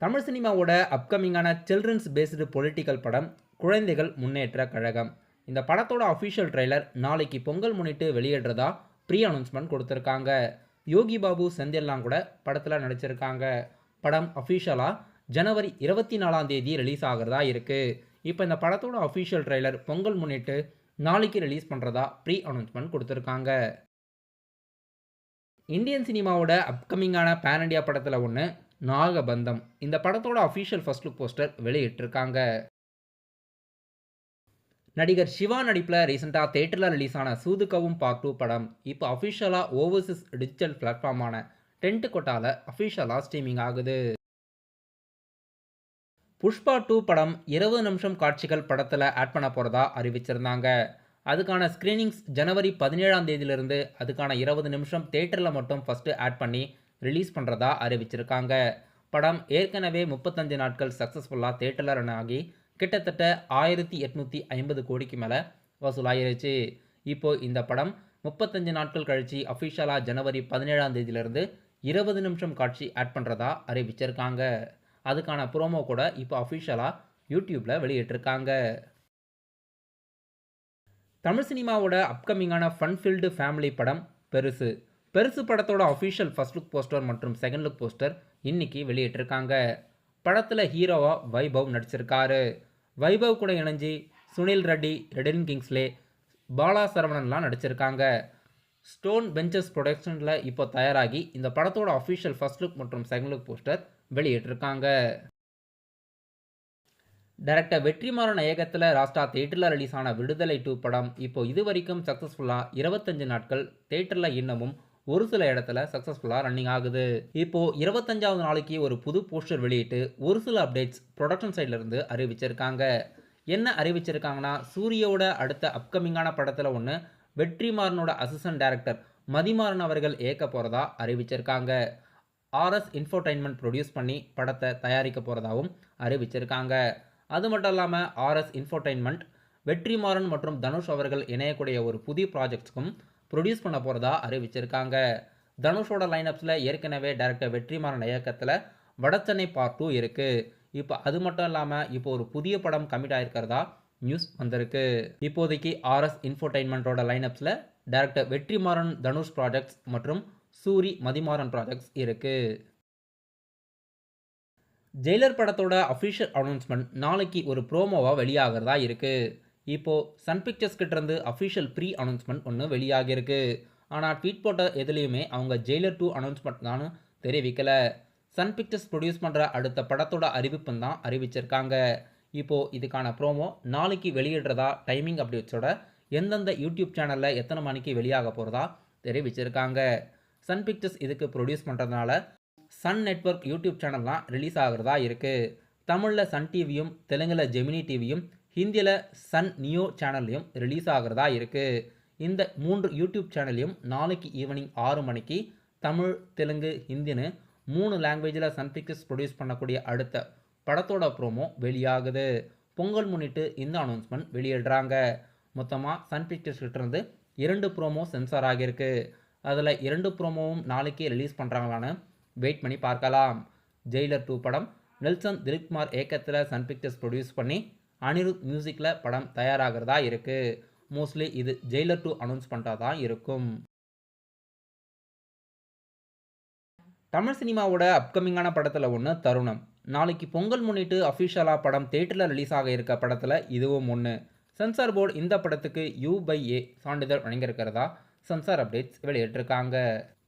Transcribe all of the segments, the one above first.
தமிழ் சினிமாவோட அப்கமிங்கான children's based political படம் குழந்தைகள் முன்னேற்ற கழகம். இந்த படத்தோட அஃபிஷியல் ட்ரெய்லர் நாளைக்கு பொங்கல் முன்னிட்டு வெளியிடுறதா ப்ரீ அனௌன்ஸ்மெண்ட் கொடுத்துருக்காங்க. யோகி பாபு செந்தில்லாம் கூட படத்தில் நடிச்சிருக்காங்க. படம் அஃபிஷியலாக ஜனவரி 24ஆம் தேதி ரிலீஸ் ஆகிறதா இருக்குது. இப்போ இந்த படத்தோட அஃபிஷியல் ட்ரெய்லர் பொங்கல் முன்னிட்டு நாளைக்கு ரிலீஸ் பண்ணுறதா ப்ரீ அனௌன்ஸ்மெண்ட் கொடுத்துருக்காங்க. இந்தியன் சினிமாவோட அப்கமிங்கான பேன் இண்டியா படத்தில் ஒன்று நாகபந்தம். இந்த படத்தோட அஃபிஷியல் ஃபர்ஸ்ட் லுக் போஸ்டர் வெளியிட்டிருக்காங்க. நடிகர் சிவா நடிப்பில் ரீசெண்டாக தேட்டரில் ரிலீஸ் ஆன சூதுகவும் பார்ட் 2 படம் இப்போ அஃபிஷியலாக ஓவர்சீஸ் டிஜிட்டல் பிளாட்ஃபார்மான டென்ட் கொட்டால அஃபிஷியலாக ஸ்ட்ரீமிங் ஆகுது. புஷ்பா 2 படம் 20 நிமிஷம் காட்சிகள் படத்தில் ஆட் பண்ண போகிறதா அறிவிச்சிருந்தாங்க. அதுக்கான ஸ்க்ரீனிங்ஸ் ஜனவரி 17ஆம் தேதியிலிருந்து அதுக்கான 20 நிமிஷம் தேட்டரில் மட்டும் ஃபஸ்ட்டு ஆட் பண்ணி ரிலீஸ் பண்ணுறதா அறிவிச்சிருக்காங்க. படம் ஏற்கனவே 35 நாட்கள் சக்ஸஸ்ஃபுல்லாக தேட்டரில் ரன் ஆகி கிட்டத்தட்ட 1850 கோடிக்கு மேலே வசூலாயிருச்சு. இப்போது இந்த படம் 35 நாட்கள் கழித்து அஃபிஷியலாக ஜனவரி 17ஆம் தேதியிலிருந்து 20 நிமிஷம் காட்சி ஆட் பண்ணுறதா அறிவிச்சிருக்காங்க. அதுக்கான ப்ரோமோ கூட இப்போ அஃபிஷியலாக யூடியூப்பில் வெளியிட்டிருக்காங்க. தமிழ் சினிமாவோட அப்கமிங்கான ஃபன்ஃபில்டு ஃபேமிலி படம் பெருசு. பெருசு படத்தோட அஃபிஷியல் ஃபர்ஸ்ட் லுக் போஸ்டர் மற்றும் செகண்ட் லுக் போஸ்டர் இன்னைக்கு வெளியிட்டிருக்காங்க. படத்தில் ஹீரோவாக வைபவ் நடிச்சிருக்காரு. வைபவ் கூட இணைஞ்சி சுனில் ரெட்டி, ரெடின் கிங்ஸ்லே, பாலா சரவணன்லாம் நடிச்சிருக்காங்க. ஸ்டோன் பெஞ்சஸ் ப்ரொடக்ஷனில் இப்போ தயாராகி இந்த படத்தோட அஃபிஷியல் ஃபர்ஸ்ட் லுக் மற்றும் செகண்ட் லுக் போஸ்டர் வெளியிட்டிருக்காங்க. டைரக்டர் வெற்றிமாறன் இயக்கத்தில் லாஸ்ட்டாக தேட்டரில் ரிலீஸ் ஆன விடுதலை 2 படம் இப்போ இது வரைக்கும் சக்ஸஸ்ஃபுல்லாக 25 நாட்கள் தேட்டரில் இன்னமும் ஒரு சில இடத்துல சக்ஸஸ்ஃபுல்லாக ரன்னிங் ஆகுது. இப்போது 25ஆவது நாளைக்கு ஒரு புது போஸ்டர் வெளியிட்டு ஒரு சில அப்டேட்ஸ் ப்ரொடக்ஷன் சைட்லேருந்து அறிவிச்சிருக்காங்க. என்ன அறிவிச்சிருக்காங்கன்னா, சூரியோட அடுத்த அப்கமிங்கான படத்தில் ஒன்று வெற்றிமாறனோட அசிஸ்டன்ட் டைரக்டர் மதிமாறன் அவர்கள் இயக்க போகிறதா அறிவிச்சிருக்காங்க. RS இன்ஃபோடைன்மெண்ட் ப்ரொடியூஸ் பண்ணி படத்தை தயாரிக்க போகிறதாவும் அறிவிச்சிருக்காங்க. அது மட்டும் இல்லாமல் RS இன்ஃபோடைன்மெண்ட் வெற்றிமாறன் மற்றும் தனுஷ் அவர்கள் இணையக்கூடிய ஒரு புதிய ப்ராஜெக்ட்ஸ்க்கும் ப்ரொடியூஸ் பண்ண போகிறதா அறிவிச்சிருக்காங்க. தனுஷோட லைனப்ஸில் ஏற்கனவே டைரக்டர் வெற்றிமாறன் இயக்கத்தில் வடச்சென்னை பார்ட் 2 இருக்குது. இப்போ அது மட்டும் இல்லாமல் இப்போ ஒரு புதிய படம் கமிட் ஆகிருக்கிறதா நியூஸ் வந்திருக்கு. இப்போதைக்கு RS இன்ஃபோடைன்மெண்ட்டோட லைனப்ஸில் டைரக்டர் வெற்றிமாறன் தனுஷ் ப்ராஜெக்ட்ஸ் மற்றும் சூரி மதிமாறன் ப்ராஜெக்ட்ஸ் இருக்குது. ஜெயிலர் படத்தோட அஃபிஷியல் அனௌன்ஸ்மெண்ட் நாளைக்கு ஒரு ப்ரோமோவாக வெளியாகிறதா இருக்குது. இப்போது சன் பிக்சர்ஸ் கிட்டேருந்து அஃபிஷியல் ப்ரீ அனௌன்ஸ்மெண்ட் ஒன்று வெளியாகிருக்கு. ஆனால் ட்வீட் போட்ட எதுலேயுமே அவங்க ஜெயிலர் 2 அனௌன்ஸ்மெண்ட் தான் தெரிவிக்கலை. சன் பிக்சர்ஸ் ப்ரொடியூஸ் பண்ணுற அடுத்த படத்தோட அறிவிப்புன்னு தான் அறிவிச்சிருக்காங்க. இப்போது இதுக்கான ப்ரோமோ நாளைக்கு வெளியிடுறதா டைமிங் அப்டேட்ஸோட எந்தெந்த யூடியூப் சேனலில் எத்தனை மணிக்கு வெளியாக போகிறதா தெரிவிச்சிருக்காங்க. சன் பிக்சர்ஸ் இதுக்கு ப்ரொடியூஸ் பண்ணுறதுனால சன் நெட்வொர்க் யூடியூப் சேனல்லாம் ரிலீஸ் ஆகிறதா இருக்குது. தமிழில் சன் டிவியும், தெலுங்கில் ஜெமினி டிவியும், ஹிந்தியில் சன் நியோ சேனல்லையும் ரிலீஸ் ஆகிறதா இருக்குது. இந்த 3 யூடியூப் சேனல்லையும் நாளைக்கு ஈவினிங் 6 மணிக்கு தமிழ், தெலுங்கு, ஹிந்தின்னு 3 லாங்குவேஜில் சன் பிக்சர்ஸ் ப்ரொடியூஸ் பண்ணக்கூடிய அடுத்த படத்தோட ப்ரோமோ வெளியாகுது. பொங்கல் முன்னிட்டு இந்த அனௌன்ஸ்மெண்ட் வெளியிடுறாங்க. மொத்தமாக சன் பிக்சர்ஸ் கிட்டேருந்து 2 ப்ரோமோ சென்சார் ஆகியிருக்கு. அதில் 2 ப்ரோமோவும் நாளைக்கே ரிலீஸ் பண்ணுறாங்களான்னு வெயிட் பண்ணி பார்க்கலாம். ஜெயிலர் 2 படம் நெல்சன் திலீப்குமார் இயக்கத்தில் சன் பிக்சர்ஸ் ப்ரொடியூஸ் பண்ணி அனிருத் மியூசிக்கில் படம் தயாராகிறதா இருக்குது. மோஸ்ட்லி இது ஜெயிலர் 2 அனௌன்ஸ் பண்ணுறதா தான் இருக்கும். தமிழ் சினிமாவோட அப்கமிங்கான படத்தில் ஒன்று தருணம். நாளைக்கு பொங்கல் முன்னிட்டு அஃபிஷியலாக படம் தேட்டரில் ரிலீஸ் ஆக இருக்க படத்தில் இதுவும் ஒன்று. சென்சார் போர்டு இந்த படத்துக்கு U/A சான்றிதழ் வழங்கியிருக்கிறதா சென்சார் அப்டேட்ஸ் வெளியிட்டிருக்காங்க.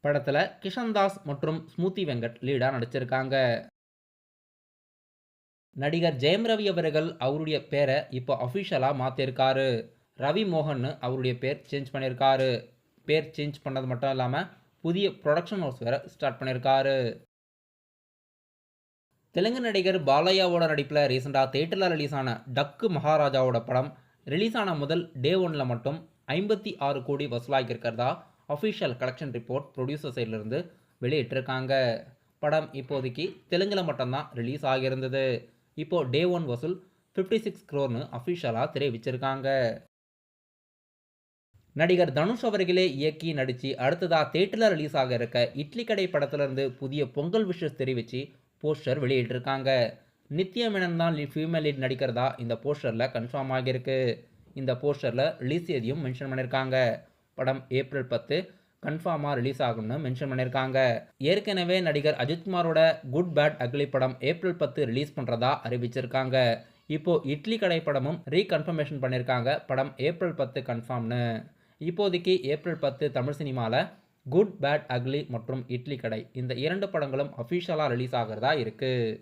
படத்தில் கிஷன்தாஸ் மற்றும் ஸ்மூதி வெங்கட் லீடாக நடிச்சிருக்காங்க. நடிகர் ஜெயம் ரவி அவர்கள் அவருடைய பேரை இப்போ அஃபிஷியலாக மாற்றிருக்காரு. ரவி மோகன் அவருடைய பேர் சேஞ்ச் பண்ணியிருக்காரு. பேர் சேஞ்ச் பண்ணது மட்டும் இல்லாமல் புதிய ப்ரொடக்ஷன் ஹவுஸ் வேறு ஸ்டார்ட் பண்ணியிருக்காரு. தெலுங்கு நடிகர் பாலையாவோட நடிப்பில் ரீசெண்டாக தேட்டரில் ரிலீஸ் ஆன டக்கு மகாராஜாவோட படம் ரிலீஸ் ஆன முதல் டே 1ல் மட்டும் 56 கோடி வசூலாகியிருக்கிறதா அஃபிஷியல் கலெக்ஷன் ரிப்போர்ட் ப்ரொடியூசர் சைட்லேருந்து வெளியிட்டிருக்காங்க. படம் இப்போதைக்கு தெலுங்கில் மட்டும்தான் ரிலீஸ் ஆகியிருந்தது. இப்போது டே 1 வசூல் 56 crore அஃபிஷியலாக தெரிவிச்சிருக்காங்க. நடிகர் தனுஷ் அவர்களே இயக்கி நடித்து அடுத்ததாக தேட்டரில் ரிலீஸ் ஆக இருக்க இட்லி கடை படத்திலிருந்து புதிய பொங்கல் விஷஸ் தெரிவித்து போஸ்டர் வெளியிட்டிருக்காங்க. நித்யா மேனன் தான் ஃபீமேல் லீட் நடிக்கிறதா இந்த போஸ்டரில் கன்ஃபார்ம் ஆகியிருக்கு. இந்த போஸ்டரில் ரிலீஸ் தேதியும் மென்ஷன் பண்ணியிருக்காங்க. படம் ஏப்ரல் 10 கன்ஃபார்மாக ரிலீஸ் ஆகும்னு மென்ஷன் பண்ணியிருக்காங்க. ஏற்கனவே நடிகர் அஜித்குமாரோட குட் பேட் அக்லி படம் ஏப்ரல் 10 ரிலீஸ் பண்ணுறதா அறிவிச்சிருக்காங்க. இப்போ இட்லி கடை படமும் ரீகன்ஃபர்மேஷன் பண்ணியிருக்காங்க. படம் ஏப்ரல் 10 கன்ஃபார்ம்னு. இப்போதைக்கு ஏப்ரல் 10 தமிழ் சினிமாவில் குட் பேட் அக்லி மற்றும் இட்லி கடை இந்த 2 படங்களும் அஃபிஷியலாக ரிலீஸ் ஆகிறதா இருக்குது.